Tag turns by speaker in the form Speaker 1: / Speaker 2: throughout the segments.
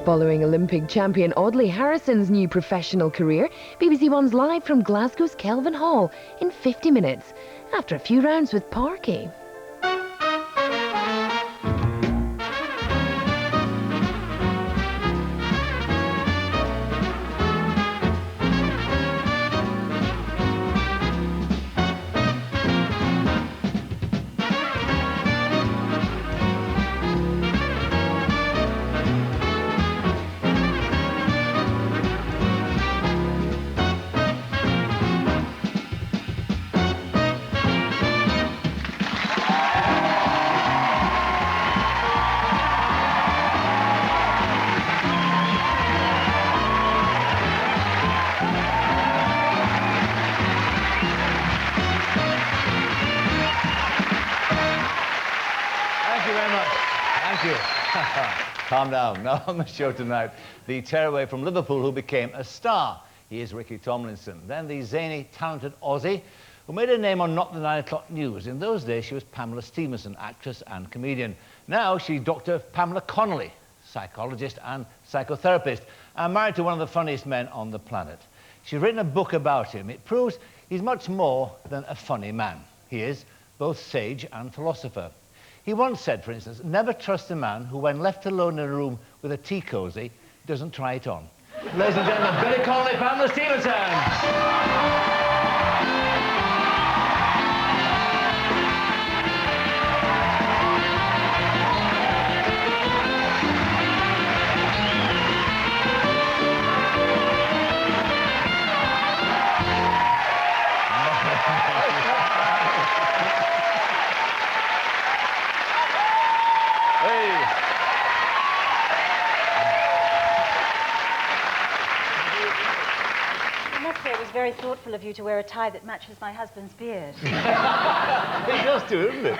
Speaker 1: Following Olympic champion Audley Harrison's new professional career, BBC One's live from Glasgow's Kelvin Hall in 50 minutes, after a few rounds with Parky.
Speaker 2: Calm down. Now on the show tonight, the tearaway from Liverpool who became a star. He is Ricky Tomlinson. Then the zany, talented Aussie who made a name on Not the 9 O'Clock News. In those days, she was Pamela Stephenson, actress and comedian. Now she's Dr. Pamela Connolly, psychologist and psychotherapist, and married to one of the funniest men on the planet. She's written a book about him. It proves he's much more than a funny man. He is both sage and philosopher. He once said, for instance, never trust a man who, when left alone in a room with a tea cosy, doesn't try it on. Ladies and gentlemen, Billy Connolly Pamela Stephenson.
Speaker 3: It was very thoughtful of you to wear a tie that matches my husband's beard.
Speaker 2: It does too, isn't it?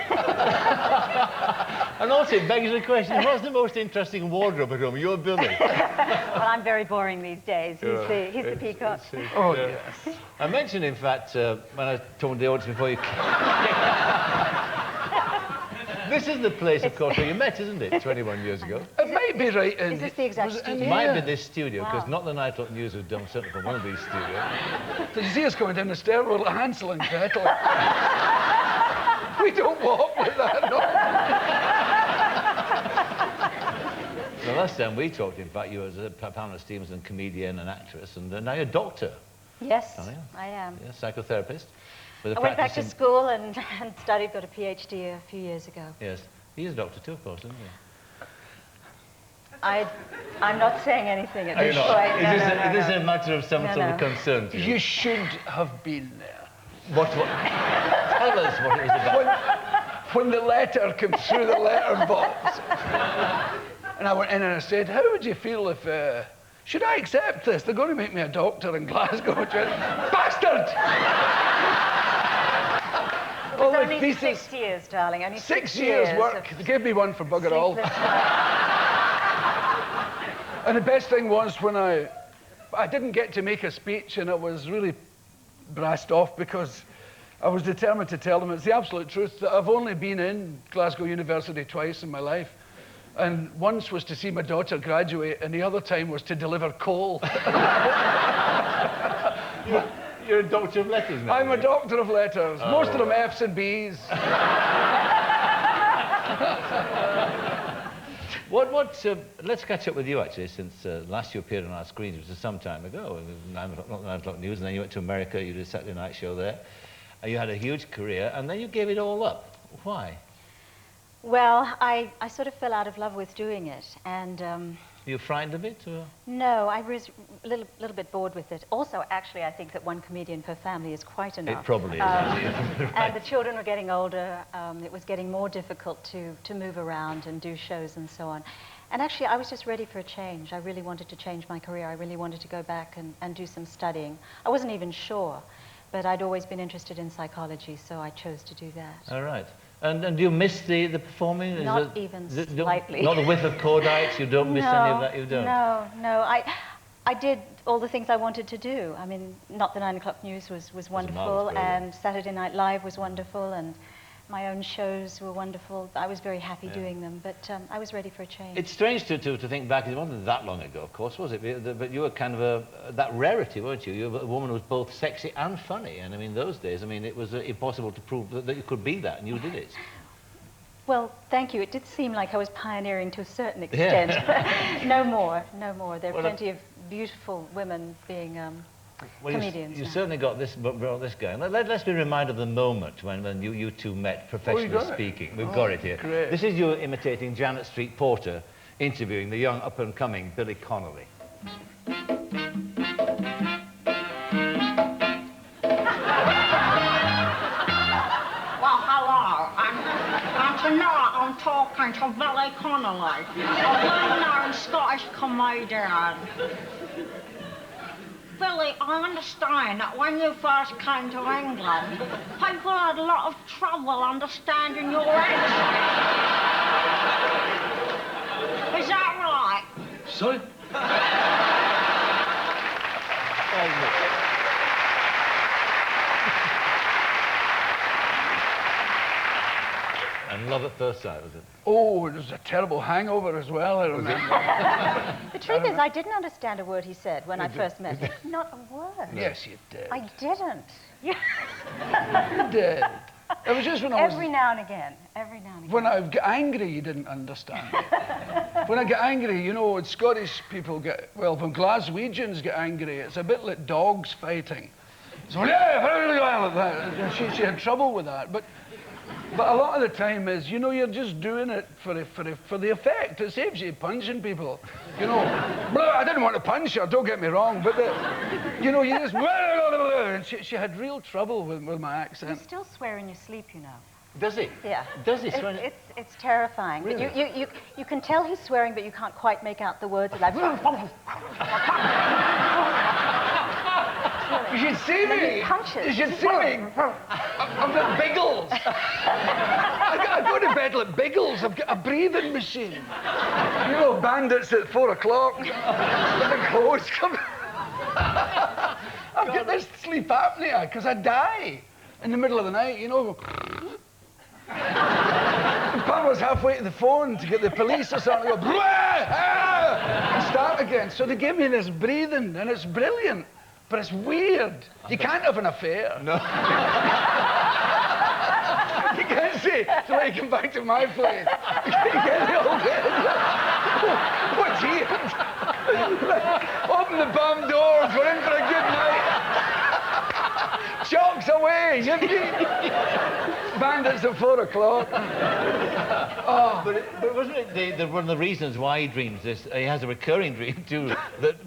Speaker 2: And also it begs the question, what's the most interesting wardrobe at home, you or Billy?
Speaker 3: Well, I'm very boring these days. He's the peacock.
Speaker 2: Oh, yes. I mentioned, in fact, when I told the audience before you came... This is the place, of course, where you met, isn't it? 21 years ago.
Speaker 4: It might be right in...
Speaker 3: Is this the exact studio?
Speaker 2: It might be this studio, because Not the 9 O'Clock News was done certainly from one of these studios.
Speaker 4: Did you see us coming down the stairwell like Hansel and Gretel? We don't walk with that, no.
Speaker 2: The last time we talked, in fact, you were a Pamela Stephenson, comedian and actress, and now you're a doctor.
Speaker 3: Yes, I am.
Speaker 2: Yeah, psychotherapist.
Speaker 3: I went back to school and studied, got a PhD a few years ago.
Speaker 2: Yes. He's a doctor too, of course, isn't he?
Speaker 3: I'm not saying anything at this point.
Speaker 2: Is this a matter of some sort of concern to you?
Speaker 4: You should have been there.
Speaker 2: What? Tell us what it was about.
Speaker 4: When the letter came through the letter box, and I went in and I said, how would you feel if... should I accept this? They're going to make me a doctor in Glasgow. Bastard!
Speaker 3: It's only 6 years, darling. Only
Speaker 4: 6 years work. They gave me one for bugger all. And the best thing was when I didn't get to make a speech, and I was really brassed off because I was determined to tell them it's the absolute truth that I've only been in Glasgow University twice in my life. And once was to see my daughter graduate, and the other time was to deliver coal.
Speaker 2: You're a doctor of letters now.
Speaker 4: I'm a doctor of letters. Oh. Most of them F's and B's.
Speaker 2: Let's catch up with you, actually, since last you appeared on our screens, which was some time ago. It was 9 O'Clock News, and then you went to America, you did a Saturday night show there. You had a huge career, and then you gave it all up. Why?
Speaker 3: Well, I sort of fell out of love with doing it, and...
Speaker 2: You frightened of it, or?
Speaker 3: No, I was a little bit bored with it. Also, actually, I think that one comedian per family is quite enough.
Speaker 2: It probably is. Right.
Speaker 3: And the children were getting older. It was getting more difficult to move around and do shows and so on. And actually, I was just ready for a change. I really wanted to change my career. I really wanted to go back and do some studying. I wasn't even sure, but I'd always been interested in psychology, so I chose to do that.
Speaker 2: All right. And do you miss the performing?
Speaker 3: Not even slightly.
Speaker 2: Not the whiff of cordites? You don't miss any of that? You don't?
Speaker 3: No. I did all the things I wanted to do. I mean, Not the 9 O'Clock News was wonderful, and Saturday Night Live was wonderful, and My own shows were wonderful. I was very happy doing them, but I was ready for a change.
Speaker 2: It's strange to think back. It wasn't that long ago, of course, was it? But you were kind of that rarity, weren't you? You were a woman who was both sexy and funny. And I mean, those days, I mean, it was impossible to prove that you could be that, and you did it.
Speaker 3: Well, thank you. It did seem like I was pioneering to a certain extent. Yeah. No more, no more. There are plenty of beautiful women being comedians.
Speaker 2: You certainly got this, brought this guy. Let's be reminded of the moment when you two met, professionally speaking. We've got it here.
Speaker 4: Great.
Speaker 2: This is you imitating Janet Street Porter, interviewing the young up-and-coming Billy Connolly.
Speaker 5: Tonight I'm talking to Billy Connolly, a well-known Scottish comedian. Billy, I understand that when you first came to England, people had a lot of trouble understanding your accent. Is that right?
Speaker 4: Sorry?
Speaker 2: And love at first sight, was it?
Speaker 4: Oh, it was a terrible hangover as well, I remember.
Speaker 3: The truth is, I didn't understand a word he said when I first met him. Not a word.
Speaker 4: Yes, you did.
Speaker 3: I didn't.
Speaker 4: You did. It was just when I was...
Speaker 3: Every now and again.
Speaker 4: When I get angry, you didn't understand. When I get angry, you know, Scottish people get... Well, when Glaswegians get angry, it's a bit like dogs fighting. So, yeah, like that. She had trouble with that. But a lot of the time is, you know, you're just doing it for the effect. It saves you punching people. You know, I didn't want to punch her, don't get me wrong, but, you know, you just... And she had real trouble with my accent.
Speaker 3: You still swear in your sleep, you know.
Speaker 2: Does he?
Speaker 3: Yeah.
Speaker 2: Does he?
Speaker 3: It's terrifying.
Speaker 2: Really?
Speaker 3: But you can tell he's swearing, but you can't quite make out the words. Like...
Speaker 4: You should see me.
Speaker 3: Punches.
Speaker 4: You should see me. I'm at Biggles. I go to bed like Biggles. I've got a breathing machine. You know, bandits at 4 o'clock. With the clothes coming. I've got this sleep apnea because I die in the middle of the night, you know. Pamela's halfway to the phone to get the police or something. Go, and start again. So they give me this breathing, and it's brilliant. But it's weird. You can't have an affair. No. You can't say, so I come back to my place. You get the old head. What's here? Open the bomb doors. We're in for a good night. Chalks away. Bandits at 4 o'clock.
Speaker 2: Oh. But wasn't it one of the reasons why he dreams this? He has a recurring dream too. that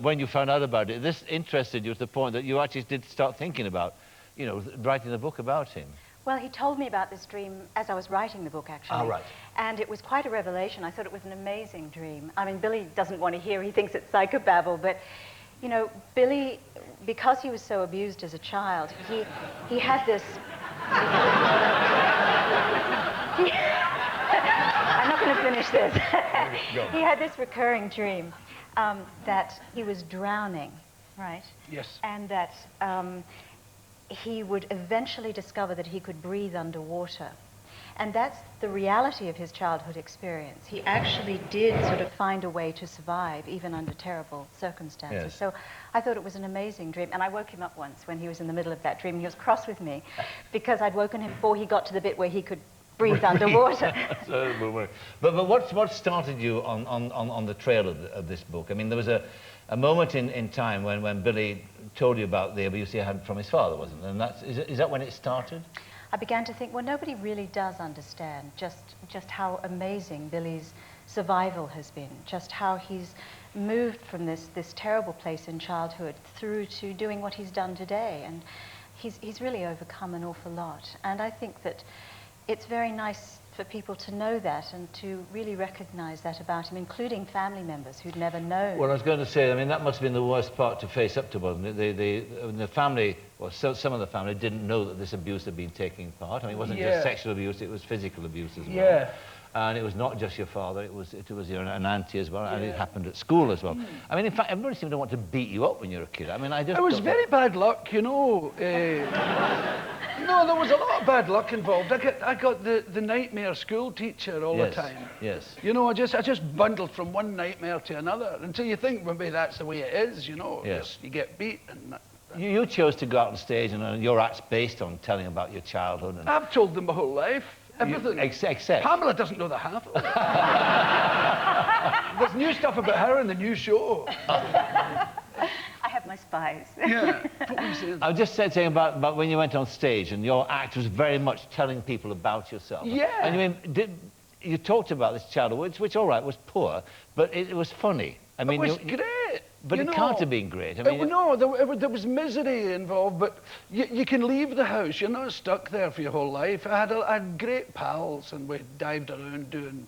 Speaker 2: when you found out about it, this interested you to the point that you actually did start thinking about, you know, writing a book about him.
Speaker 3: Well, he told me about this dream as I was writing the book, actually.
Speaker 2: Oh, right.
Speaker 3: And it was quite a revelation. I thought it was an amazing dream. I mean, Billy doesn't want to hear. He thinks it's psychobabble, but. You know, Billy, because he was so abused as a child, he had this... I'm not going to finish this. He had this recurring dream that he was drowning, right?
Speaker 4: Yes.
Speaker 3: And that he would eventually discover that he could breathe underwater. And that's the reality of his childhood experience. He actually did sort of find a way to survive, even under terrible circumstances.
Speaker 2: Yes.
Speaker 3: So I thought it was an amazing dream. And I woke him up once when he was in the middle of that dream. He was cross with me because I'd woken him before he got to the bit where he could breathe underwater.
Speaker 2: But what started you on the trail of this book? I mean, there was a moment in time when Billy told you about the abuse he had from his father, wasn't it? And is that when it started?
Speaker 3: I began to think, well, nobody really does understand just how amazing Billy's survival has been, just how he's moved from this terrible place in childhood through to doing what he's done today. And he's really overcome an awful lot. And I think that it's very nice for people to know that and to really recognize that about him, including family members who'd never known.
Speaker 2: Well, I was going to say, I mean, that must have been the worst part to face up to, wasn't it? The family, well, some of the family didn't know that this abuse had been taking part. I mean, it wasn't just sexual abuse, it was physical abuse as well.
Speaker 4: Yeah.
Speaker 2: And it was not just your father, it was an auntie as well, and it happened at school as well. I mean, in fact, everybody seemed to want to beat you up when you were a kid. I mean,
Speaker 4: it was very bad luck, you know. No, there was a lot of bad luck involved. I got the nightmare school teacher all the time.
Speaker 2: Yes.
Speaker 4: You know, I just bundled from one nightmare to another until you think maybe that's the way it is, you know.
Speaker 2: Yes.
Speaker 4: You get beat and
Speaker 2: You chose to go out on stage, and your act's based on telling about your childhood. And
Speaker 4: I've told them my whole life. Everything.
Speaker 2: Except
Speaker 4: Pamela doesn't know the half of it. There's new stuff about her in the new show.
Speaker 3: I have my spies.
Speaker 4: Yeah. What were you saying?
Speaker 2: I was just saying about when you went on stage, and your act was very much telling people about yourself.
Speaker 4: Yeah.
Speaker 2: And you talked about this childhood, which all right, was poor, but it was funny. I mean,
Speaker 4: it was great.
Speaker 2: But it can't have been great. I mean,
Speaker 4: no, there was misery involved, but you can leave the house. You're not stuck there for your whole life. I had great pals, and we dived around doing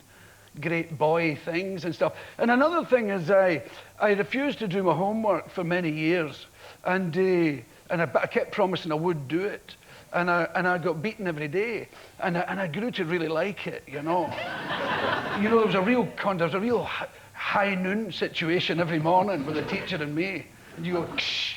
Speaker 4: great boy things and stuff. And another thing is I refused to do my homework for many years, and I kept promising I would do it. And I got beaten every day, and I grew to really like it, you know. There was a real high noon situation every morning with the teacher and me, and you go, Ksh,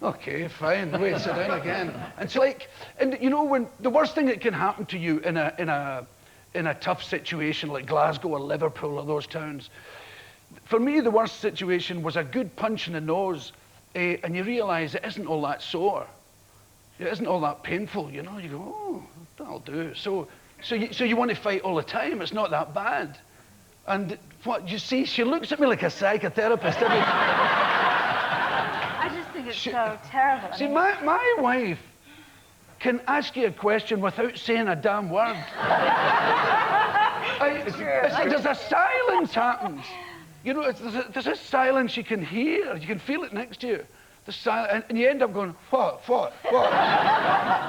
Speaker 4: okay, fine, wait, sit down again. And it's like, and you know, when the worst thing that can happen to you in a tough situation like Glasgow or Liverpool or those towns, for me the worst situation was a good punch in the nose, and you realise it isn't all that sore. It isn't all that painful, you know. You go, oh, that'll do. So you want to fight all the time. It's not that bad. And what you see, she looks at me like a psychotherapist every time.
Speaker 3: I just think it's so terrible.
Speaker 4: See, my wife can ask you a question without saying a damn word. There's a silence happens. You know, there's a silence you can hear. You can feel it next to you. The silence, and you end up going, what?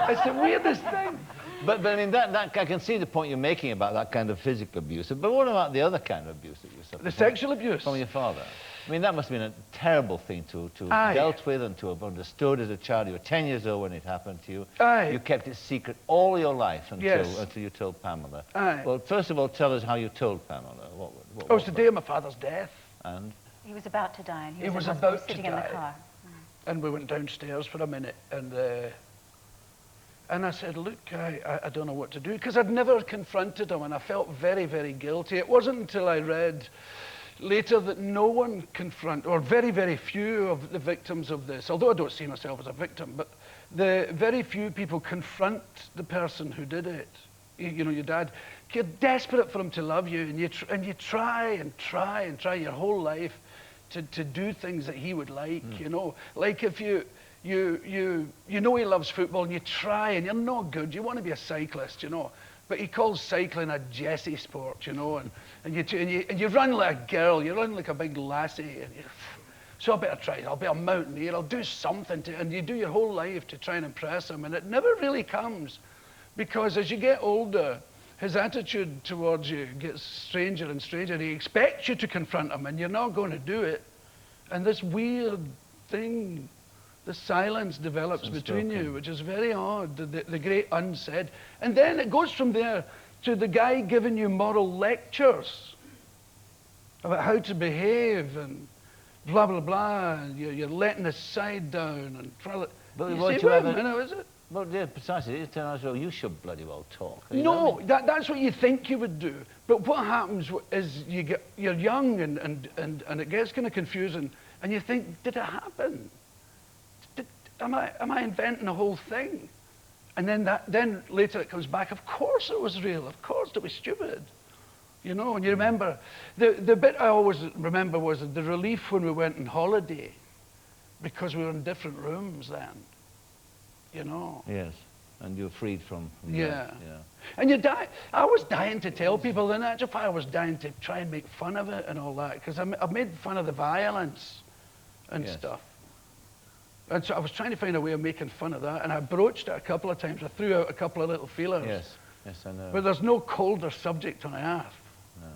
Speaker 4: It's the weirdest thing.
Speaker 2: But I mean, that I can see the point you're making about that kind of physical abuse. But what about the other kind of abuse that you suffered?
Speaker 4: The sexual abuse?
Speaker 2: From your father. I mean, that must have been a terrible thing to have dealt with and to have understood as a child. You were 10 years old when it happened to you. You kept it secret all your life until you told Pamela. Well, first of all, tell us how you told Pamela.
Speaker 4: It was the day of my father's death.
Speaker 2: And?
Speaker 3: He was about to die, and he
Speaker 4: was about
Speaker 3: sitting
Speaker 4: to
Speaker 3: in the
Speaker 4: die.
Speaker 3: car.
Speaker 4: And we went downstairs for a minute, and I said, look, I don't know what to do, because I'd never confronted him, and I felt very, very guilty. It wasn't until I read later that no one or very, very few of the victims of this, although I don't see myself as a victim, but the very few people confront the person who did it. You know, your dad, you're desperate for him to love you, and you try your whole life to do things that he would like, you know. Like if you know he loves football, and you try, and you're not good. You want to be a cyclist, you know. But he calls cycling a Jessie sport, you know, and you run like a girl, you run like a big lassie, so I better try. I'll be a mountaineer. I'll do something and you do your whole life to try and impress him, and it never really comes, because as you get older, his attitude towards you gets stranger and stranger. He expects you to confront him, and you're not going to do it, and this weird thing. The silence develops between you, which is very odd, the great unsaid. And then it goes from there to the guy giving you moral lectures about how to behave and blah, blah, blah, and you're letting his side down. And
Speaker 2: but
Speaker 4: you
Speaker 2: won't
Speaker 4: say,
Speaker 2: you
Speaker 4: wait
Speaker 2: ever...
Speaker 4: a minute, is it?
Speaker 2: Well, yeah, precisely. It turns out, you should bloody well talk.
Speaker 4: No, that's what you think you would do. But what happens is you're young and it gets kind of confusing, and you think, did it happen? Am I inventing the whole thing? And then later it comes back, of course it was real, of course it was stupid. You know, and you remember, the bit I always remember was the relief when we went on holiday, because we were in different rooms then, you know.
Speaker 2: Yes, and you're freed from
Speaker 4: yeah.
Speaker 2: Yeah.
Speaker 4: And I was dying to tell people, and actually I was dying to try and make fun of it and all that, because I've made fun of the violence and stuff. And so I was trying to find a way of making fun of that, and I broached it a couple of times. I threw out a couple of little feelers.
Speaker 2: Yes, I know.
Speaker 4: But there's no colder subject on earth.
Speaker 2: No.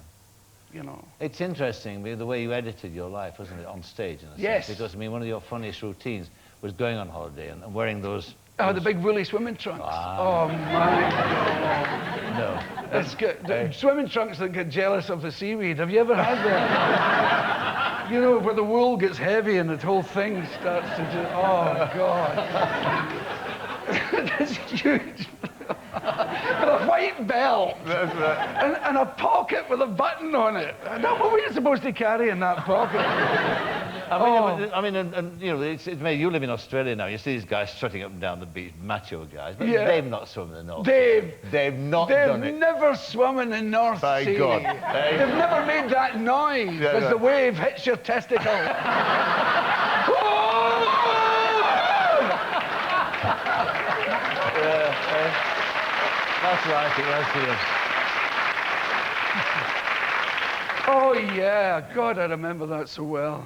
Speaker 4: You know.
Speaker 2: It's interesting, the way you edited your life, wasn't it, on stage, in a
Speaker 4: sense?
Speaker 2: Because, I mean, one of your funniest routines was going on holiday and wearing those...
Speaker 4: the big woolly swimming trunks. Oh, my God.
Speaker 2: No.
Speaker 4: It's good. The swimming trunks that get jealous of the seaweed. Have you ever had that? You know, where the wool gets heavy and the whole thing starts to do... Oh, God. this huge, with a white belt.
Speaker 2: That's right.
Speaker 4: And a pocket with a button on it. What were you supposed to carry in that pocket?
Speaker 2: I mean, you know, it's made, you live in Australia now. You see these guys strutting up and down the beach, macho guys, but
Speaker 4: Yeah.
Speaker 2: they've not swum in the North.
Speaker 4: They've
Speaker 2: not done it.
Speaker 4: They've never swum in the North
Speaker 2: By
Speaker 4: Sea.
Speaker 2: God.
Speaker 4: They've never made that noise
Speaker 2: Yeah,
Speaker 4: as
Speaker 2: right.
Speaker 4: the wave hits your testicle.
Speaker 2: That's right, it was here.
Speaker 4: Oh, yeah. God, I remember that so well.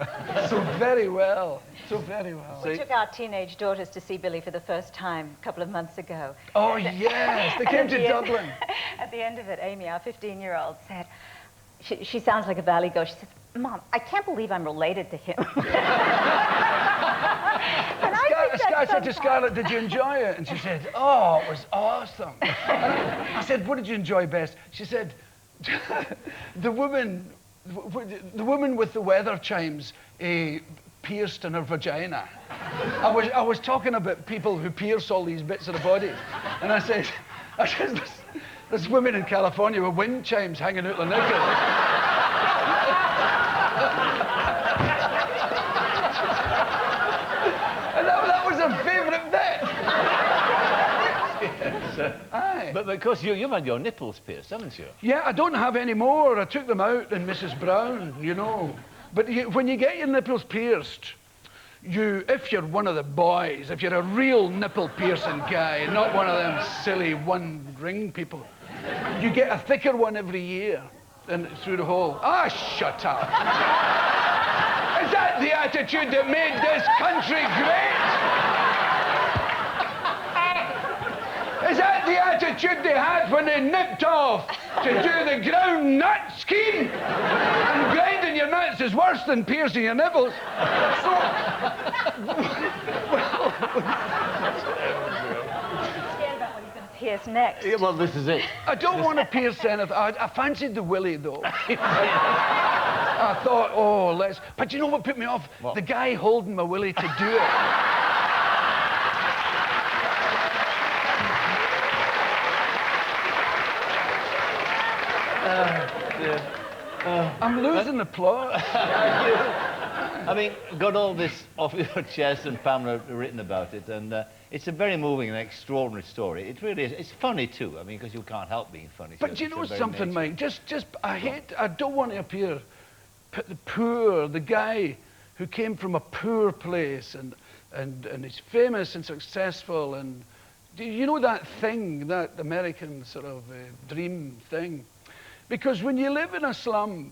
Speaker 4: So very well. So very well.
Speaker 3: We took our teenage daughters to see Billy for the first time a couple of months ago.
Speaker 4: Oh, yes. They came to Dublin.
Speaker 3: At the end of it, Amy, our 15-year-old, said, she sounds like a valley girl. She said, Mom, I can't believe I'm related to him. And
Speaker 4: I said to Scarlett, did you enjoy it? And she said, oh, it was awesome. And I said, what did you enjoy best? She said, the woman with the weather chimes pierced in her vagina. I was talking about people who pierce all these bits of the body. And I said there's women in California with wind chimes hanging out their knickers. And that was her favourite bit. Aye.
Speaker 2: But of course, you've had your nipples pierced, haven't you?
Speaker 4: Yeah, I don't have any more. I took them out in Mrs. Brown, you know. But when you get your nipples pierced, if you're one of the boys, if you're a real nipple piercing guy, not one of them silly one-ring people, you get a thicker one every year and through the hole. Ah, shut up. Is that the attitude that made this country great? Is that the attitude they had when they nipped off to do the ground nut scheme? And grinding your nuts is worse than piercing your nipples. So,
Speaker 3: Pierce next.
Speaker 2: Yeah, well, this is it.
Speaker 4: I don't want to pierce anything. I fancied the willy, though. I thought, oh, let's... But you know what put me off?
Speaker 2: What?
Speaker 4: The guy holding my willy to do it. I'm losing the plot.
Speaker 2: I mean, got all this off your chest, and Pamela have written about it, and it's a very moving and extraordinary story. It really is. It's funny too. I mean, because you can't help being funny.
Speaker 4: But you know something, Mike? I don't want to appear poor. The guy who came from a poor place and is famous and successful, and you know that thing, that American sort of dream thing. Because when you live in a slum,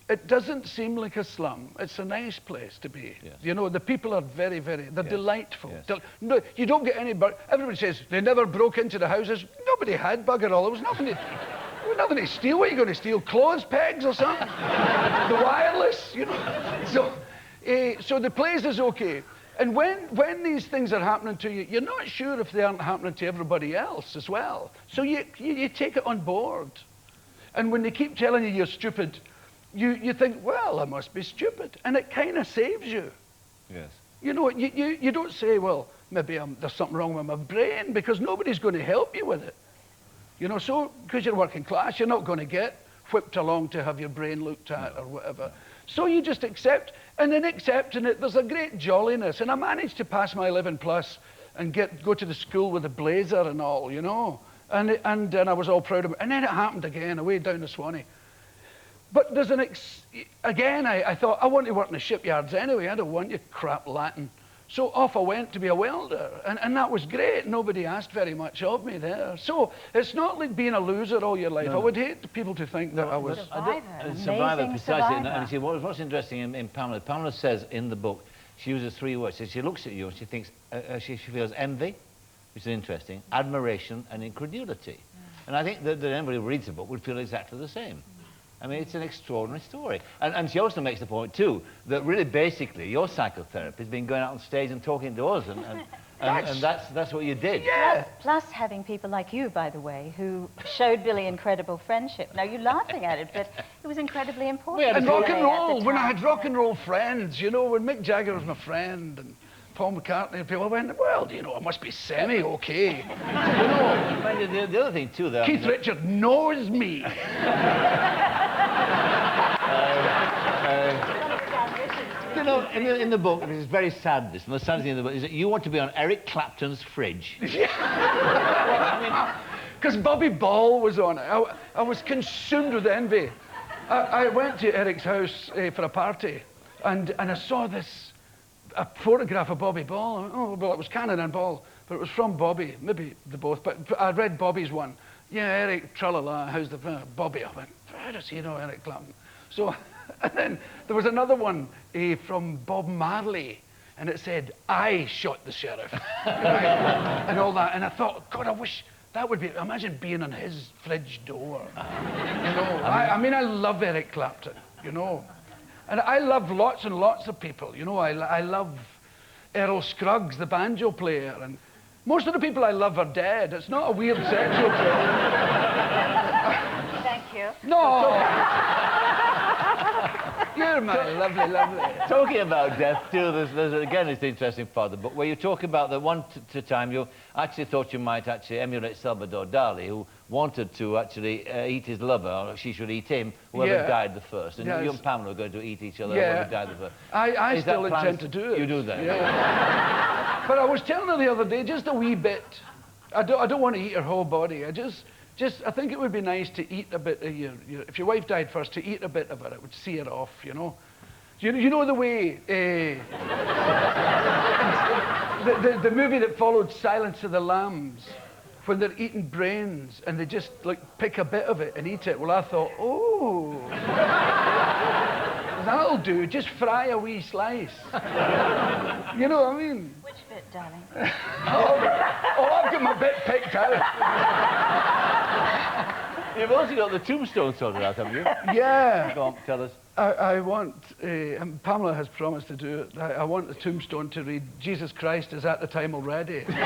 Speaker 4: it doesn't seem like a slum. It's a nice place to be.
Speaker 2: Yes.
Speaker 4: You know, the people are very, very, they're delightful.
Speaker 2: Yes.
Speaker 4: No, you don't get any, everybody says they never broke into the houses. Nobody had bugger all. There was nothing to steal. What are you going to steal? Clothes pegs or something? The wireless, you know. So the place is okay. And when these things are happening to you, you're not sure if they aren't happening to everybody else as well. So you take it on board. And when they keep telling you you're stupid, you think, well, I must be stupid. And it kind of saves you.
Speaker 2: Yes.
Speaker 4: You know, you don't say, well, maybe there's something wrong with my brain, because nobody's going to help you with it. You know, so, because you're working class, you're not going to get whipped along to have your brain looked at or whatever. So you just accept, and in accepting it, there's a great jolliness. And I managed to pass my 11 plus and go to the school with a blazer and all, you know. And I was all proud of it. And then it happened again, away down the Swanee. But there's again, I thought, I want to work in the shipyards anyway. I don't want your crap Latin. So off I went to be a welder. And that was great. Nobody asked very much of me there. So it's not like being a loser all your life. No. I would hate people to think that I was...
Speaker 3: Survivor,
Speaker 2: precisely. And see, what's interesting in Pamela, Pamela says in the book, she uses 3 words. She looks at you and she thinks, she feels envy, which is interesting, admiration and incredulity. And I think that anybody who reads the book would feel exactly the same. I mean, it's an extraordinary story. And she also makes the point, too, that really basically your psychotherapy has been going out on stage and talking to us, and that's what you did.
Speaker 4: Yeah.
Speaker 3: Plus having people like you, by the way, who showed Billy incredible friendship. Now, you're laughing at it, but it was incredibly important.
Speaker 4: And rock and roll, when I had rock and roll friends, you know, when Mick Jagger was my friend, and Paul McCartney, and people went, well, you know, it must be semi-okay. You know.
Speaker 2: The other thing, too, though...
Speaker 4: Keith Richards knows me.
Speaker 2: You know, in the book, this is very sad, this, and the sad thing in the book is that you want to be on Eric Clapton's fridge.
Speaker 4: Because Bobby Ball was on it. I was consumed with envy. I went to Eric's house for a party, and I saw a photograph of Bobby Ball. I went, oh, well, it was Cannon and Ball, but it was from Bobby. Maybe the both, but I read Bobby's one. Yeah, Eric, tra-la-la, how's the... Bobby. I went, how does he know Eric Clapton? So, and then there was another one from Bob Marley, and it said, I shot the sheriff, and all that. And I thought, God, I wish that would be, imagine being on his fridge door. You know, I mean, I love Eric Clapton, you know. And I love lots and lots of people, you know. I love Earl Scruggs, the banjo player, and most of the people I love are dead. It's not a weird sexual problem.
Speaker 3: Thank you.
Speaker 4: No! You're my lovely, lovely.
Speaker 2: Talking about death, too, there's again, it's the interesting part of the book, where you talk about the one time you actually thought you might actually emulate Salvador Dali, who wanted to actually eat his lover, or she should eat him, whoever died the first. And you and Pamela were going to eat each other, whoever died the first.
Speaker 4: I still intend to do it.
Speaker 2: You do that?
Speaker 4: Yeah. But I was telling her the other day, just a wee bit. I don't want to eat her whole body. I think it would be nice to eat a bit of if your wife died first, to eat a bit of her. It would see her off, you know. You know the way the movie that followed Silence of the Lambs, when they're eating brains and they just like pick a bit of it and eat it. Well, I thought, oh, that'll do. Just fry a wee slice. You know what I mean?
Speaker 3: Which bit, darling?
Speaker 4: I've got my bit picked out.
Speaker 2: You've also got the tombstone sorted out, haven't you?
Speaker 4: Yeah.
Speaker 2: Go on, tell us.
Speaker 4: I want, and Pamela has promised to do it, I want the tombstone to read, Jesus Christ is at the time already.
Speaker 3: Then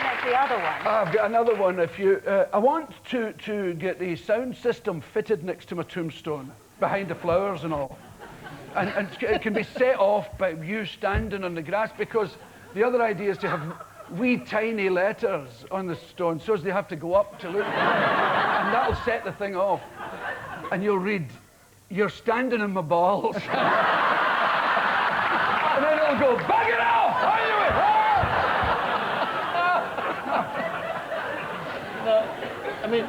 Speaker 3: there's the other one.
Speaker 4: I've got another one. I want to get the sound system fitted next to my tombstone, behind the flowers and all. And it can be set off by you standing on the grass, because the other idea is to have wee tiny letters on the stone, so as they have to go up to look. And that'll set the thing off. And you'll read, you're standing in my balls. And then it'll go, bug it off!
Speaker 2: I mean,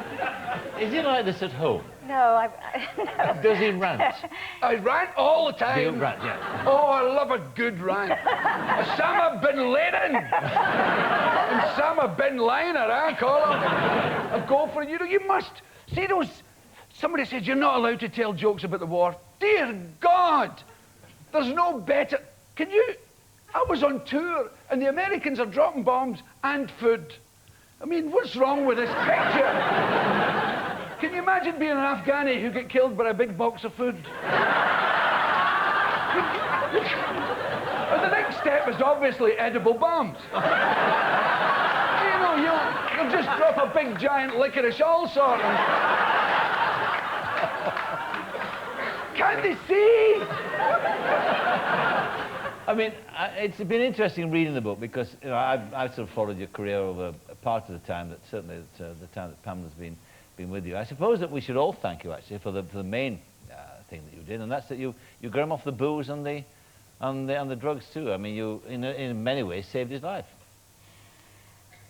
Speaker 2: is he like this at home?
Speaker 3: No,
Speaker 2: No. Does he rant?
Speaker 4: I rant all the time.
Speaker 2: Do you rant, yeah.
Speaker 4: Oh, I love a good rant. Osama bin Laden. And Osama bin Laden, I call him. I go for it. You know, you must see those. Somebody says you're not allowed to tell jokes about the war. Dear God, there's no better. Can you? I was on tour, and the Americans are dropping bombs and food. I mean, what's wrong with this picture? Can you imagine being an Afghani who get killed by a big box of food? And the next step is obviously edible bombs. You know, you'll just drop a big giant licorice allsort. Can't they see?
Speaker 2: I mean, it's been interesting reading the book, because you know, I've sort of followed your career over a part of the time that certainly the time that Pamela's been with you. I suppose that we should all thank you actually for the main thing that you did, and that's that you got him off the booze and the drugs too. I mean, you in many ways saved his life.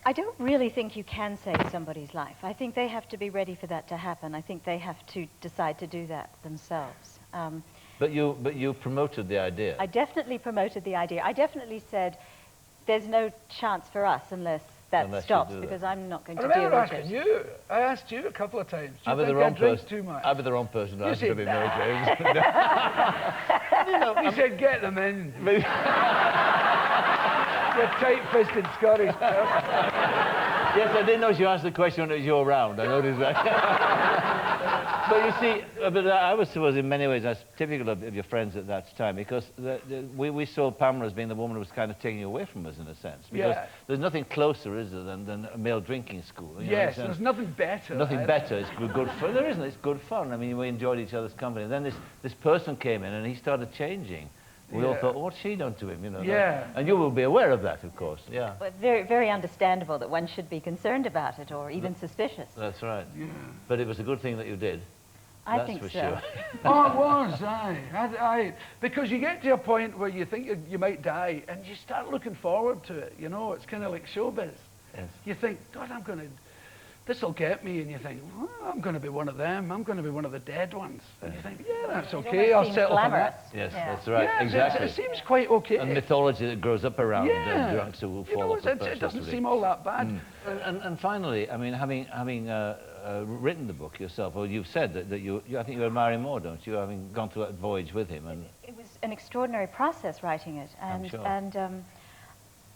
Speaker 3: I don't really think you can save somebody's life. I think they have to be ready for that to happen. I think they have to decide to do that themselves.
Speaker 2: But you promoted the idea.
Speaker 3: I definitely promoted the idea. I definitely said, there's no chance for us unless that stops, because I'm not going to deal with it.
Speaker 4: I remember asking you. I asked you a couple of times.
Speaker 2: I'd be the wrong person. Too much? I'd be the wrong person to ask Billy James.
Speaker 4: You know, he said, get them in. You're tight-fisted Scottish person.
Speaker 2: Yes, I didn't know you asked the question when it was your round. I noticed that. But you see, but I was suppose in many ways that's typical of your friends at that time, because we saw Pamela as being the woman who was kind of taking you away from us in a sense. Because there's nothing closer, is there, than a male drinking school.
Speaker 4: Yes, there's nothing better.
Speaker 2: Nothing better. It's good fun. There isn't. It's good fun. I mean, we enjoyed each other's company. And then this person came in and he started changing. We all thought, what's she done to him? You know.
Speaker 4: Yeah.
Speaker 2: And you will be aware of that, of course. Yeah.
Speaker 3: Well, very, very understandable that one should be concerned about it or even suspicious.
Speaker 2: That's right.
Speaker 4: Yeah.
Speaker 2: But it was a good thing that you did.
Speaker 3: I
Speaker 2: That's
Speaker 3: think
Speaker 2: for
Speaker 3: so.
Speaker 2: sure.
Speaker 4: Oh, it was, aye. Because you get to a point where you think you might die, and you start looking forward to it. You know, it's kind of like showbiz.
Speaker 2: Yes.
Speaker 4: You think, God, this'll get me, and you think, well, I'm going to be one of them. I'm going to be one of the dead ones. And you think, yeah, that's okay. I'll settle for that.
Speaker 2: Yes,
Speaker 3: Yeah.
Speaker 2: that's right.
Speaker 4: Yes,
Speaker 2: exactly.
Speaker 4: it seems quite okay.
Speaker 2: And mythology that grows up around drunks who will fall off the perch.
Speaker 4: It doesn't seem all that bad.
Speaker 2: And finally, I mean, having written the book yourself, or you've said that you I think you admire him more, don't you? Having gone through that voyage with him. And
Speaker 3: It was an extraordinary process writing it, and
Speaker 2: I'm sure.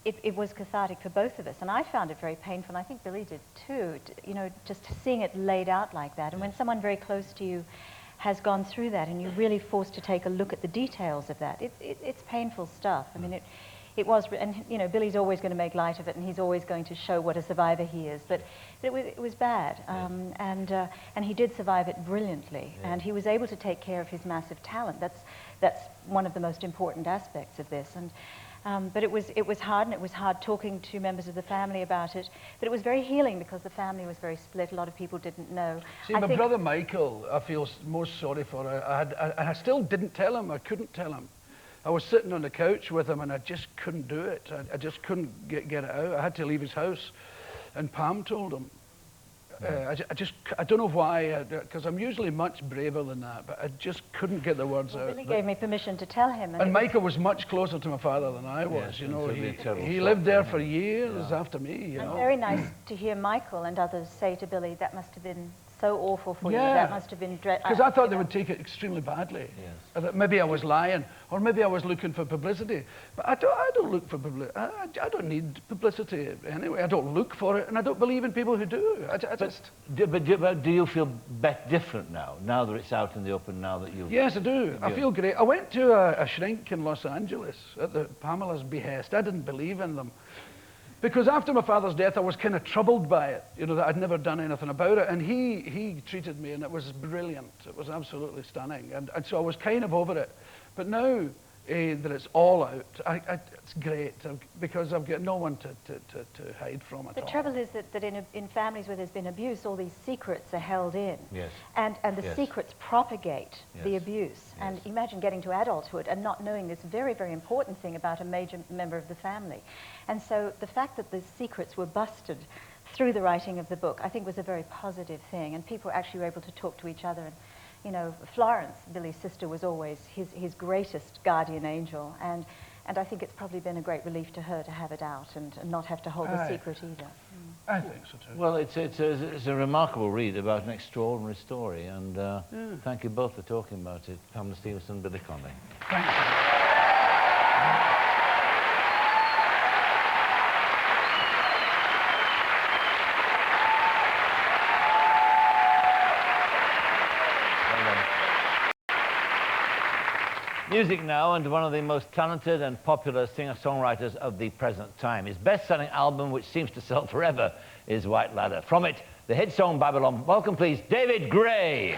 Speaker 3: it was cathartic for both of us, and I found it very painful, and I think Billy did too, you know, just seeing it laid out like that. And when someone very close to you has gone through that and you're really forced to take a look at the details of that, it's painful stuff. I mean, it was, and you know, Billy's always going to make light of it, and he's always going to show what a survivor he is, but it was bad, and he did survive it brilliantly, and he was able to take care of his massive talent. That's one of the most important aspects of this. And but it was hard, and it was hard talking to members of the family about it. But it was very healing because the family was very split. A lot of people didn't know.
Speaker 4: See, my brother Michael, I feel most sorry for. I still didn't tell him. I couldn't tell him. I was sitting on the couch with him, and I just couldn't do it. I just couldn't get it out. I had to leave his house, and Pam told him. I don't know why, because I'm usually much braver than that, but I just couldn't get the words out.
Speaker 3: Billy gave me permission to tell him.
Speaker 4: And Michael was much closer to my father than I was,
Speaker 2: Yes,
Speaker 4: you know. He
Speaker 2: shock
Speaker 4: lived there
Speaker 2: for
Speaker 4: for
Speaker 2: him.
Speaker 4: years after me, you know.
Speaker 3: And very nice to hear Michael and others say to Billy, that must have been so awful for you.
Speaker 4: Yeah.
Speaker 3: That must have been dreadful.
Speaker 4: Because I thought they would take it extremely badly.
Speaker 2: Yes.
Speaker 4: I thought maybe I was lying, or maybe I was looking for publicity. But I don't look for publicity. I don't need publicity anyway. I don't look for it, and I don't believe in people who do.
Speaker 2: But do you feel different now that it's out in the open, now that you've...
Speaker 4: Yes, I do. I feel great. I went to a shrink in Los Angeles at Pamela's behest. I didn't believe in them. Because after my father's death, I was kind of troubled by it, you know, that I'd never done anything about it. And he treated me, and it was brilliant. It was absolutely stunning. And so I was kind of over it. But now that it's all out, it's great, because I've got no one to hide from at all.
Speaker 3: The trouble is that in families where there's been abuse, all these secrets are held in.
Speaker 2: Yes.
Speaker 3: And the secrets propagate the abuse.
Speaker 2: Yes.
Speaker 3: And imagine getting to adulthood and not knowing this very, very important thing about a major member of the family. And so the fact that the secrets were busted through the writing of the book, I think was a very positive thing. And people actually were able to talk to each other. And, you know, Florence, Billy's sister, was always his greatest guardian angel. And I think it's probably been a great relief to her to have it out and not have to hold the secret either.
Speaker 4: I think so too.
Speaker 2: Well, it's a remarkable read about an extraordinary story, and thank you both for talking about it. Pamela Stephenson, Billy Connolly.
Speaker 4: Thank you.
Speaker 2: Music now, and one of the most talented and popular singer-songwriters of the present time. His best-selling album, which seems to sell forever, is White Ladder. From it, the hit song Babylon. Welcome, please, David Gray.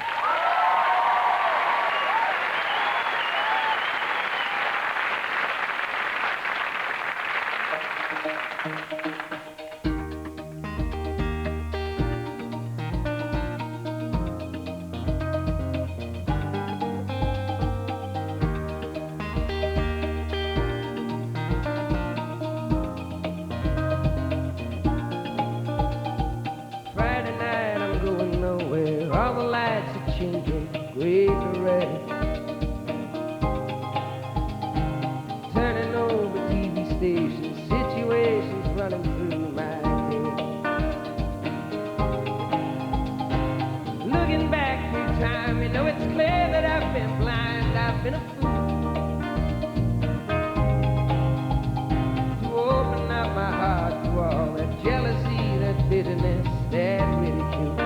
Speaker 6: Friday night, I'm going nowhere. All the lights are changing, gray to red. Turning over TV stations, situations running through my head. Looking back through time, you know it's clear that I've been blind, I've been a fool. To open up my heart to all that jealousy, that bitterness, that ridicule.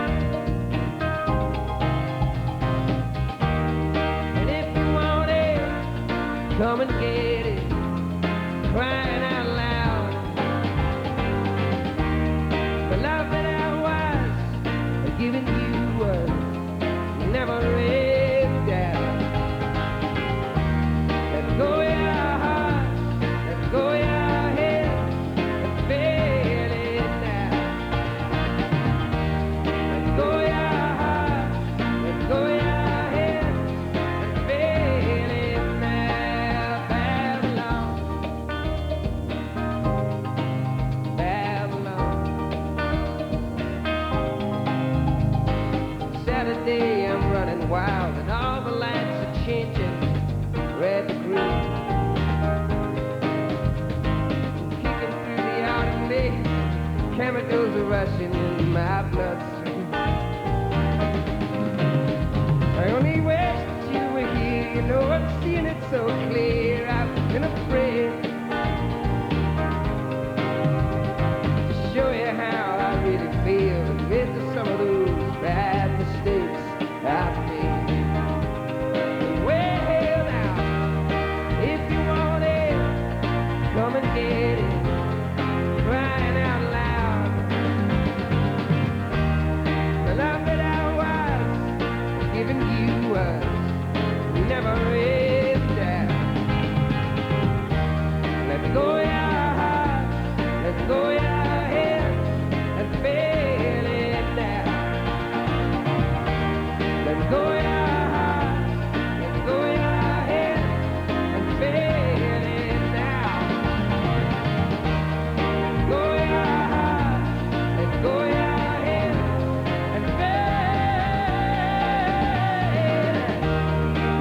Speaker 6: come and get it, crying out loud. The love that I was giving you was never lived out. Let go of your heart, let go of your head, and feel it now. Let go of your heart, let go of your head, and feel it now. Babylon, Babylon. Saturday I'm running wild and all the lights are changing red to green. Kicking through the autumn leaves, chemicals are rushing in my bloodstream. I only wish that you were here, you know I'm seeing it so clear. I've been afraid to show you how I really feel and admit to some of those bad mistakes I've made. Well now, if you want it, come and get it, crying out loud. The love that I was giving you was never lived out. Let go of your heart, let go of your head, and feel it now. Let go of your heart, let go of your head, and feel it now. Let go of your heart, let go of your head, and feel it.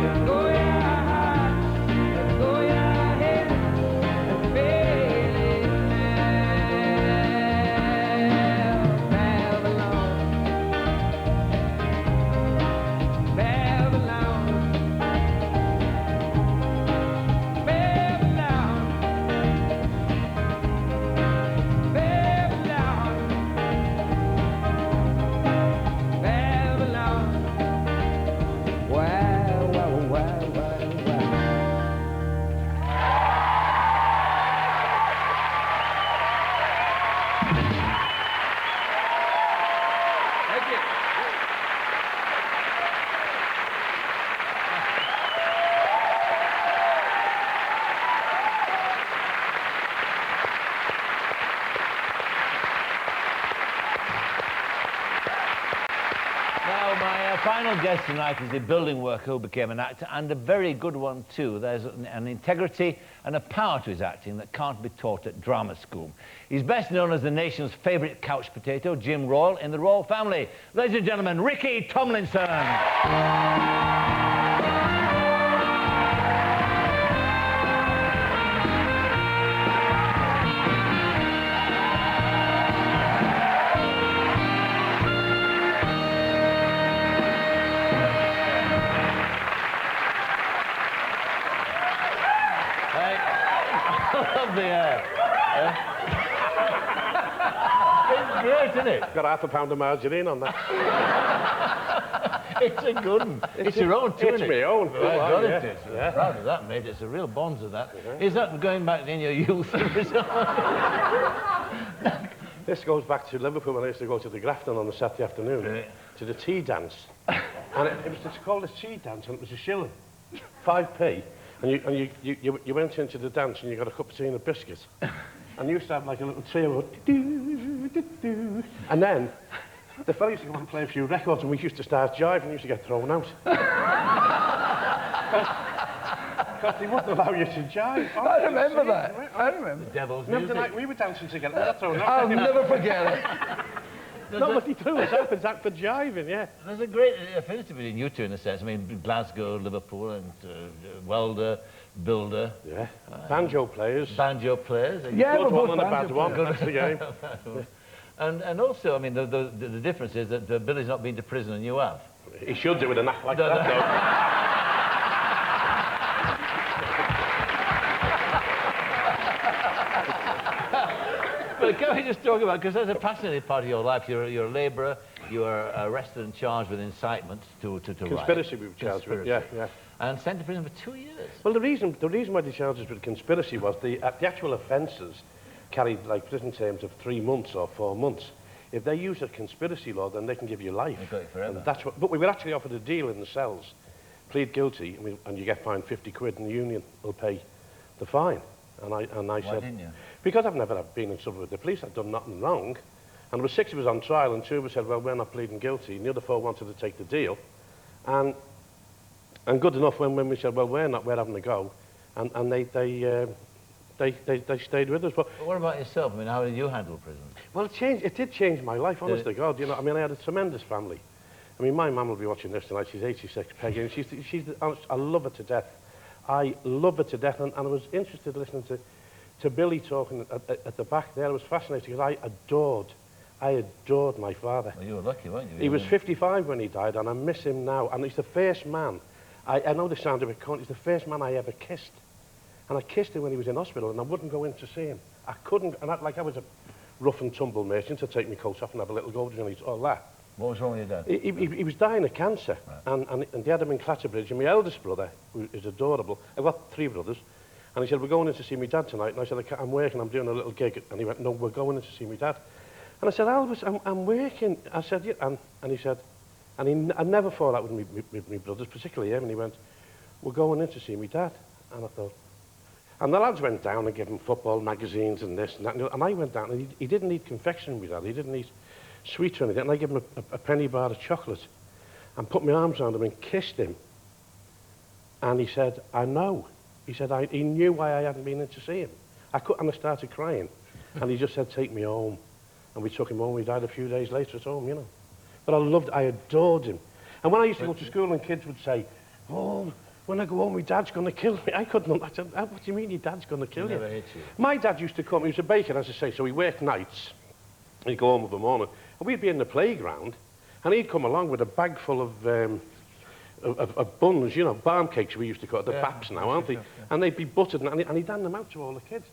Speaker 6: Let go of your heart, let go of your head, and feel it now. Babylon, Babylon, Babylon, Babylon, Babylon. Wow, wow, wow, wow, wow.
Speaker 4: Thank you.
Speaker 2: Now, my final guest tonight is a building worker who became an actor, and a very good one too. There's an integrity and a power to his acting that can't be taught at drama school. He's best known as the nation's favourite couch potato, Jim Royal, in the Royal Family. Ladies and gentlemen, Ricky Tomlinson. Love the air. It's great, isn't it?
Speaker 7: Got half a pound of margarine on that.
Speaker 2: It's a good one. It's your own too,
Speaker 7: It's
Speaker 2: isn't it?
Speaker 7: my own.
Speaker 2: Well, I got
Speaker 7: yeah.
Speaker 2: it is.
Speaker 7: Yeah.
Speaker 2: Proud of that, mate. It's a real bonds of that. Is that going back in your youth?
Speaker 7: This goes back to Liverpool when I used to go to the Grafton on the Saturday afternoon
Speaker 2: Right.
Speaker 7: to the tea dance. And it's called a tea dance, and it was a shilling, 5p. And you went into the dance and you got a cup of tea and a biscuit. And you used to have like a little trio. And then the fella used to come and play a few records, and we used to start jiving and used to get thrown out. Because they wouldn't allow you to jive.
Speaker 4: I remember that. I remember.
Speaker 2: The devil's
Speaker 7: Remember the
Speaker 2: music.
Speaker 7: night we were dancing together? We got thrown out.
Speaker 4: I'll never forget it.
Speaker 7: No, but he threw us out for jiving, yeah.
Speaker 2: There's a great affinity between you two in a sense. I mean, Glasgow, Liverpool, and welder, builder.
Speaker 7: Yeah. Banjo players.
Speaker 2: Banjo players.
Speaker 4: Yeah,
Speaker 7: Good
Speaker 4: we're
Speaker 7: one
Speaker 4: both
Speaker 7: and a bad
Speaker 4: banjo
Speaker 7: one.
Speaker 4: players.
Speaker 7: That's the game.
Speaker 2: And also, I mean, the difference is that Billy's not been to prison and you have.
Speaker 7: He should do with an act like
Speaker 2: No,
Speaker 7: that,
Speaker 2: no.
Speaker 7: though.
Speaker 2: But can we just talk about, because that's a fascinating part of your life. You're a labourer, you were arrested and charged with incitement to
Speaker 7: Conspiracy
Speaker 2: riot.
Speaker 7: we were charged with,
Speaker 2: Conspiracy.
Speaker 7: yeah.
Speaker 2: And sent to prison for 2 years.
Speaker 7: Well, the reason why they charged us with conspiracy was the actual offences carried like prison terms of 3 months or 4 months. If they use a conspiracy law, then they can give you life.
Speaker 2: They got it forever.
Speaker 7: And that's what, but we were actually offered a deal in the cells. Plead guilty, and you get fined 50 quid, and the union will pay the fine. And I
Speaker 2: Why
Speaker 7: said,
Speaker 2: didn't you?
Speaker 7: because I've never been in trouble with the police, I've done nothing wrong. And there were 6 of us on trial, and 2 of us said, well, we're not pleading guilty. And the other 4 wanted to take the deal. And good enough when we said, well, we're not, we're having a go. And they stayed with us. But
Speaker 2: what about yourself? I mean, how did you handle prison?
Speaker 7: well, it did change my life, honest to God. You know, I mean, I had a tremendous family. I mean, my mum will be watching this tonight. She's 86, Peggy, and I love her to death. I love her to death, and I was interested listening to Billy talking at the back there. I was fascinated because I adored my father.
Speaker 2: Well, you were lucky, weren't you?
Speaker 7: He was 55 when he died, and I miss him now. And he's the first man, I know this sounds a bit corny, he's the first man I ever kissed. And I kissed him when he was in hospital, and I wouldn't go in to see him. I couldn't, and I was a rough and tumble merchant to take my coat off and have a little go and all that.
Speaker 2: What was wrong with your dad?
Speaker 7: He was dying of cancer, right. and they had him in Clatterbridge, and my eldest brother, who is adorable, I've got 3 brothers, and he said, we're going in to see my dad tonight, and I said, I'm working, I'm doing a little gig, and he went, no, we're going in to see my dad. And I said, Albus, I'm working. I said, yeah, and he said, I never thought out with my brothers, particularly him, and he went, we're going in to see my dad. And I thought, and the lads went down and gave him football magazines and this and that, and I went down, and he didn't eat confection with that, he didn't eat sweets or anything, and I gave him a penny bar of chocolate and put my arms around him and kissed him. And he said, I know. He said, he knew why I hadn't been in to see him. And I started crying, and he just said, take me home. And we took him home. He died a few days later at home, you know. But I adored him. And when I used to go to school and kids would say, oh, when I go home, my dad's going to kill me. I couldn't. I said, what do you mean your dad's going to kill you?
Speaker 2: Never hit you.
Speaker 7: My dad used to come. He was a baker, as I say, so he worked nights. He'd go home of the morning. And we'd be in the playground, and he'd come along with a bag full of buns, you know, barm cakes we used to call it, the baps now, aren't they? Yeah. And they'd be buttered, and he'd hand them out to all the kids.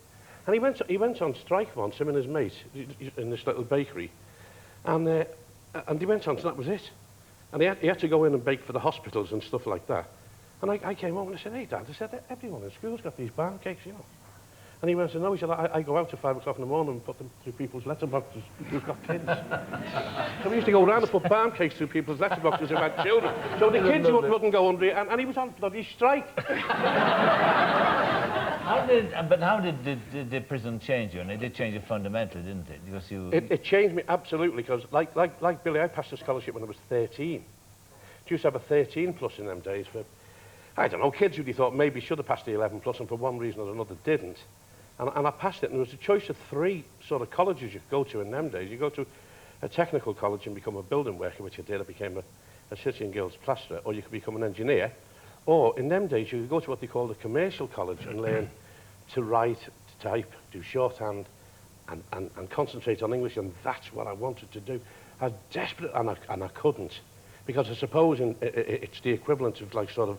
Speaker 7: And he went on strike once, him and his mate, in this little bakery. And he went on, so that was it. And he had to go in and bake for the hospitals and stuff like that. And I came home and I said, hey, Dad, I said, everyone in school's got these barm cakes, you know. And he went, no, he said, I go out at 5 o'clock in the morning and put them through people's letterboxes who've got kids. So we used to go around and put barm cakes through people's letterboxes who had children. So the kids wouldn't go under it, and he was on bloody strike.
Speaker 2: How did the prison change you? And it did change you fundamentally, didn't it? Because
Speaker 7: it changed me absolutely, because like Billy, I passed a scholarship when I was 13. I used to have a 13 plus in them days for, I don't know, kids who they thought maybe should have passed the 11 plus and for one reason or another didn't. And I passed it, and there was a choice of 3 sort of colleges you could go to in them days. You go to a technical college and become a building worker, which I did. I became a city and guilds plasterer, or you could become an engineer. Or in them days, you could go to what they called a commercial college and learn to write, to type, do shorthand, and concentrate on English, and that's what I wanted to do. I was desperate, and I couldn't, because I suppose it's the equivalent of like sort of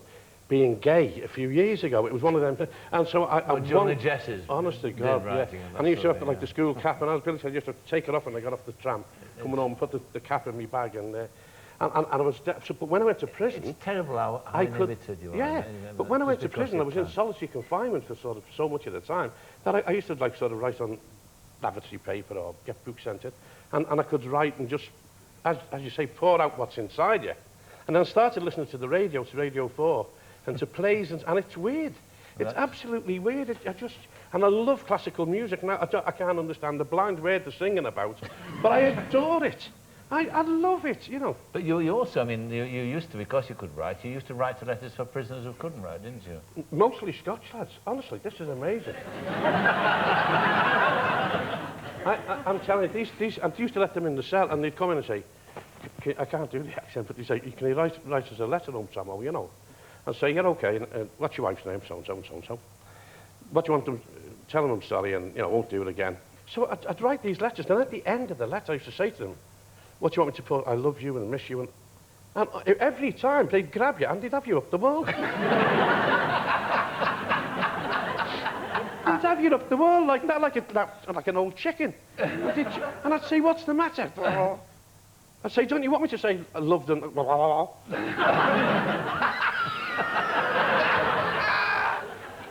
Speaker 7: being gay a few years ago. It was one of them, and so I
Speaker 2: John the Jesses.
Speaker 7: Honest to God, yeah. And I used to have to, like, the school cap, and as Billy said, you used to take it off when I got off the tram, coming home and put the cap in my bag, and I was, but when I went to prison...
Speaker 2: It's terrible how limited you are.
Speaker 7: Yeah, but when I went to prison, I was in solitary confinement for sort of so much of the time that I used to, like, sort of write on lavatory paper or get books sent in, and I could write and just, as you say, pour out what's inside you. And then I started listening to the radio, to Radio 4, and to plays, and it's weird. It's absolutely weird. And I love classical music. Now, I can't understand the blind word they're singing about, but I adore it. I love it, you know. But
Speaker 2: you also, I mean, you used to, because you could write, you used to write letters for prisoners who couldn't write, didn't you?
Speaker 7: Mostly Scotch lads. Honestly, this is amazing. I'm telling you, I used to let them in the cell, and they'd come in and say, I can't do the accent, but they'd say, can you write us a letter home somehow, you know? I'd say, yeah, okay, what's your wife's name? So-and-so and so-and-so. What do you want them? Tell them I'm sorry, and, you know, won't do it again. So I'd write these letters, and at the end of the letter, I used to say to them, what do you want me to put? I love you and miss you. And every time, they'd grab you, and they'd have you up the wall. They'd I'd have you up the wall like that, like an old chicken. And I'd say, what's the matter? I'd say, don't you want me to say, I love them?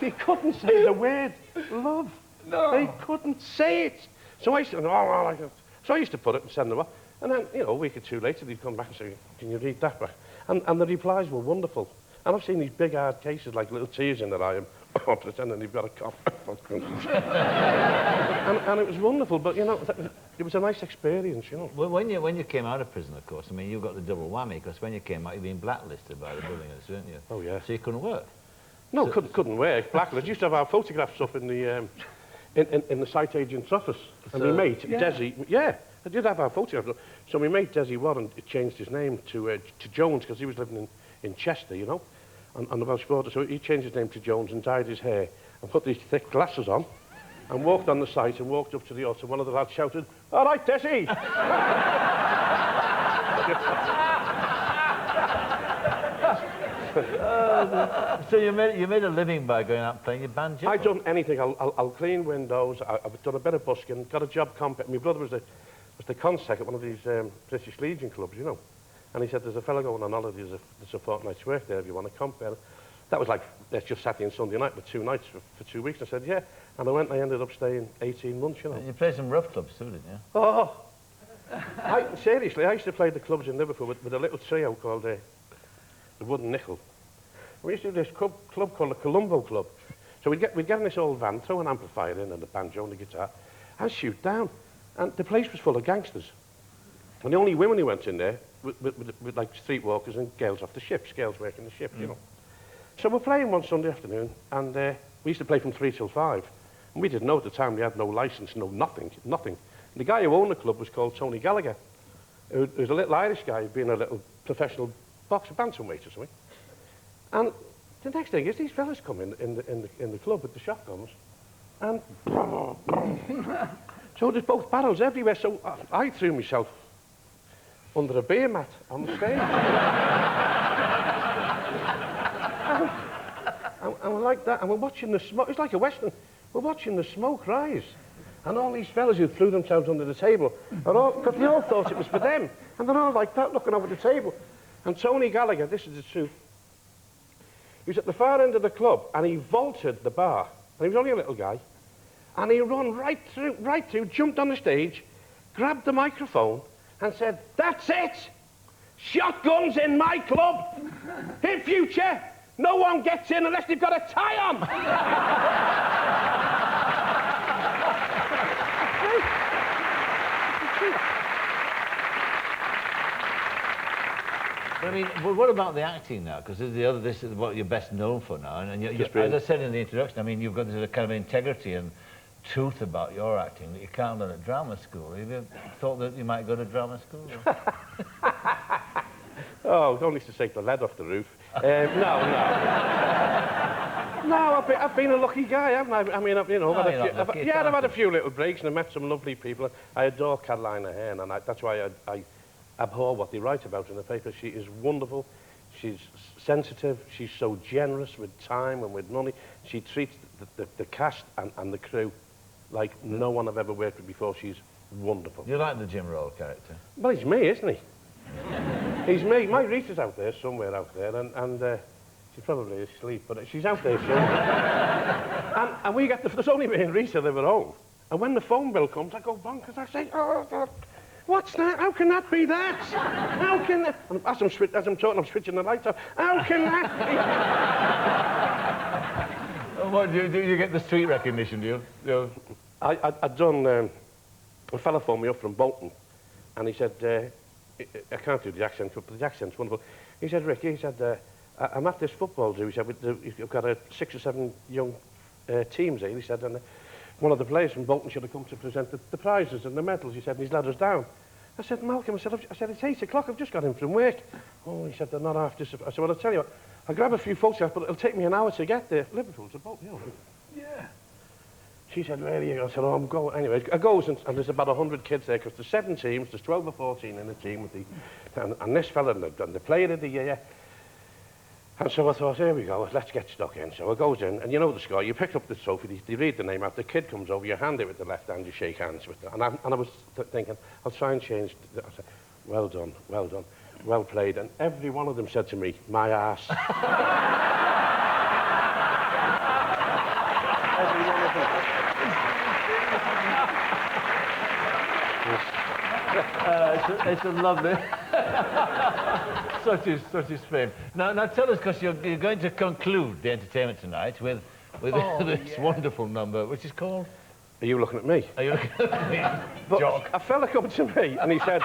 Speaker 7: They couldn't say the word love. No. They couldn't say it. So I used to put it and send them off. And then, you know, a week or two later, they'd come back and say, can you read that back? And the replies were wonderful. And I've seen these big, hard cases, like little tears in their eye, and pretending they've got a cough. and it was wonderful, but, you know, it was a nice experience, you know.
Speaker 2: Well, when you came out of prison, of course, I mean, you got the double whammy, because when you came out, you'd been blacklisted by the bullies, weren't you?
Speaker 7: Oh, yeah.
Speaker 2: So you couldn't work?
Speaker 7: No, so, couldn't work. Blacklisted. Used to have our photographs up in the site agent's office. And my mate, Desi, I did have our photographs. So my mate, Desi Warren, changed his name to Jones, because he was living in Chester, you know, on the Welsh border. So he changed his name to Jones and dyed his hair and put these thick glasses on and walked on the site and walked up to the altar. One of the lads shouted, "All right, Desi!"
Speaker 2: So you made a living by going out playing your banjo?
Speaker 7: I've done anything. I'll clean windows. I've done a bit of busking. Got a job my brother was the consec at one of these British Legion clubs, you know. And he said, there's a fellow going on holiday, there's a fortnight's work there if you want to comp there. That was like, it's just Saturday and Sunday night, but 2 nights for 2 weeks. I said, yeah. And I went and I ended up staying 18 months, you know.
Speaker 2: And you played some rough clubs too, didn't you?
Speaker 7: Oh! Seriously, I used to play the clubs in Liverpool with a little trio called the Wooden Nickel. We used to do this club called the Colombo Club. So we'd get in this old van, throw an amplifier in and the banjo and the guitar, and shoot down. And the place was full of gangsters. And the only women who went in there with like streetwalkers and girls off the ships, girls working the ship, you know. So we're playing one Sunday afternoon, and we used to play from 3 till 5. And we didn't know at the time, we had no licence, nothing. And the guy who owned the club was called Tony Gallagher, who was a little Irish guy, being a little professional boxer, bantamweight or something. And the next thing is these fellas come in the club with the shotguns, and so there's both barrels everywhere. So I threw myself under a beer mat on the stage. and we're like that, and we're watching the smoke. It's like a Western. We're watching the smoke rise. And all these fellas who threw themselves under the table, because they all thought it was for them. And they're all like that, looking over the table. And Tony Gallagher, this is the truth, he was at the far end of the club, and he vaulted the bar. And he was only a little guy. And he ran right through, jumped on the stage, grabbed the microphone, and said, "That's it! Shotguns in my club! In future, no one gets in unless they've got a tie on!"
Speaker 2: I mean, well, what about the acting now? Because this is what you're best known for now. And as I said in the introduction, I mean, you've got this kind of integrity and truth about your acting that you can't learn at drama school. Have you thought that you might go to drama school?
Speaker 7: Oh, don't need to take the lead off the roof. No, I've been a lucky guy, haven't I? I mean, you know, I've had a few little breaks and I've met some lovely people. I adore Caroline Aherne, and that's why I abhor what they write about in the paper. She is wonderful. She's sensitive. She's so generous with time and with money. She treats the cast and the crew like no one I've ever worked with before. She's wonderful.
Speaker 2: You like the Jim Roll character?
Speaker 7: Well, he's me, isn't he? He's me. My Rita's out there, somewhere out there, and she's probably asleep, but she's out there somewhere. and we get there's only me and Rita that were home. And when the phone bill comes, I go bonkers. I say, "Oh, God. What's that? How can that be that? How can that?" And as I'm talking, I'm switching the lights off. How can that
Speaker 2: be? What, do you get the street recognition, do you?
Speaker 7: I'd done, a fella phoned me up from Bolton, and he said, I can't do the accent, but the accent's wonderful. He said, "Ricky," he said, "I'm at this football zoo." He said, "You've got 6 or 7 young teams here." He said, "And one of the players from Bolton should have come to present the prizes and the medals." He said, and he's let us down. I said, "Malcolm," I said, "It's 8 o'clock, I've just got in from work." "Oh," he said, "they're not after." I said, "Well, I'll tell you what, I'll grab a few photographs, but it'll take me an hour to get there." Liverpool to Bolton, you know. Yeah. She said, "Where are you?" I said, "Oh, I'm going." Anyway, I goes, and there's about 100 kids there, because there's 7 teams, there's 12 or 14 in the team, with and this fella, and the player of the year. And so I thought, here we go, let's get stuck in. So I goes in, and you know the score, you pick up the trophy, you read the name out, the kid comes over, you hand it with the left hand, you shake hands with it. And I was thinking, I'll try and change. I said, well done, well played. And every one of them said to me, my arse. Every one of them.
Speaker 2: It's a lovely... such is fame. Now tell us, because you're going to conclude the entertainment tonight with this wonderful number, which is called...
Speaker 7: Are you looking at me?
Speaker 2: Are you looking at me?
Speaker 7: But
Speaker 2: Jock.
Speaker 7: a fella come to me and he said,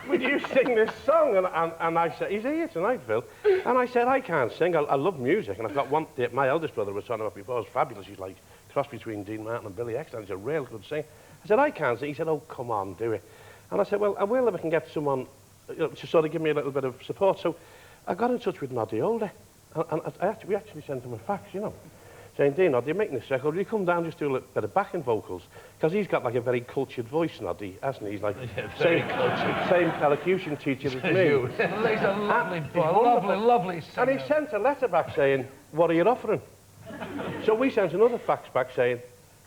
Speaker 7: would you sing this song? And I said, he's here tonight, Phil. And I said, I can't sing. I love music. And I've got one... My eldest brother was talking about before. It's fabulous. He's like cross between Dean Martin and Billy Connolly. He's a real good singer. I said, I can't sing. He said, oh, come on, do it. And I said, well, I will if I can get someone to sort of give me a little bit of support. So I got in touch with Noddy Holder. And we actually sent him a fax, you know, saying, Dean, Noddy, you're making this record. Will you come down just do a little bit of backing vocals? Because he's got like a very cultured voice, Noddy, hasn't he? He's like same elocution teacher as me.
Speaker 4: He's a lovely boy, lovely singer.
Speaker 7: And he sent a letter back saying, what are you offering? So we sent another fax back saying,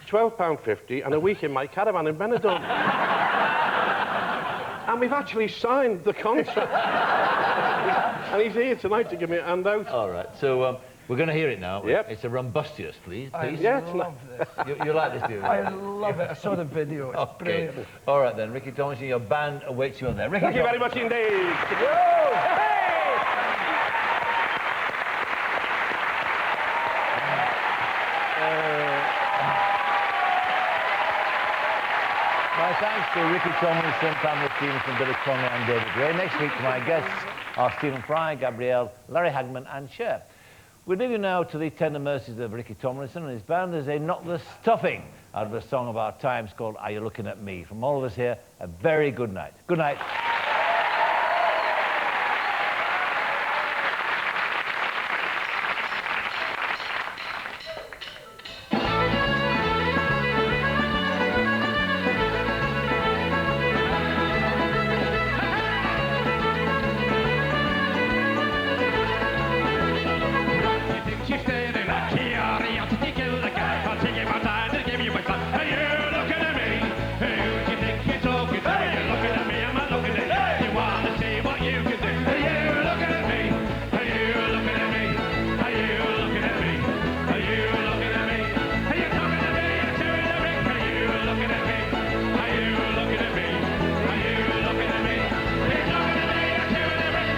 Speaker 7: £12.50 and a week in my caravan in Benidorm. And we've actually signed the contract. And he's here tonight to give me a handout.
Speaker 2: All right, so we're going to hear it now.
Speaker 7: Yep.
Speaker 2: It's a rumbustious, please.
Speaker 4: I
Speaker 7: Yeah,
Speaker 4: love this.
Speaker 2: You like this, do you?
Speaker 4: I love it. I saw the video. It's
Speaker 2: Okay.
Speaker 4: brilliant.
Speaker 2: All right, then. Ricky Tomlinson, your band awaits you on there. Ricky
Speaker 7: Thank you very much indeed.
Speaker 2: My thanks to Ricky Tomlinson, Pamela Stephenson, Billy Connolly and David Gray. Next week, my guests are Stephen Fry, Gabrielle, Larry Hagman and Cher. We leave you now to the tender mercies of Ricky Tomlinson and his band as they knock the stuffing out of a song of our times called Are You Looking At Me? From all of us here, a very good night. Good night.
Speaker 6: She's standing up here, out to kill the guy. I'll take you my time to give you my son. Are you looking at me? Who do you think you're talking to? You're looking at me, I'm not looking at you. You want to see what you can do? Are you looking at me? Are you looking at me? Are you looking at me? Are you looking at me? Are you talking to me? You're chewing the ring. Are you looking at me? Are you looking at me? Are you looking at me? Are you talking to me? You're chewing the ring.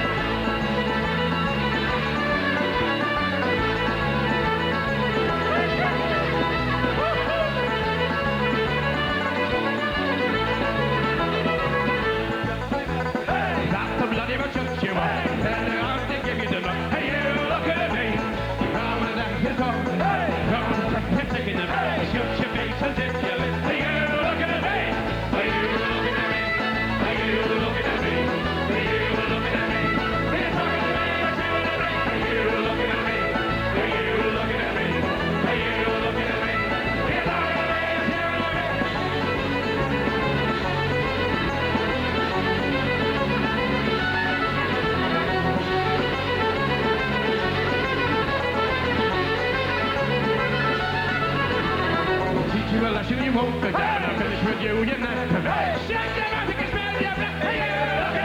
Speaker 6: That's the bloody much of you are. And they're out to give you the look. Hey, you looking at me? Come on, that's your talk. Come on, you're taking them. Shoot your face and dip your lips. Are you looking at me? Are you looking at me? Are you looking at me? Are you looking at me? Are you talking to me? You're chewing the ring. Are you looking at me? Are you looking at me? Are you looking at me? Are you talking to me? You're chewing the ring. Teach you a lesson you won't forget. When I finish with you, you're not. Shake your mouth, you can smell your breath. Hey, you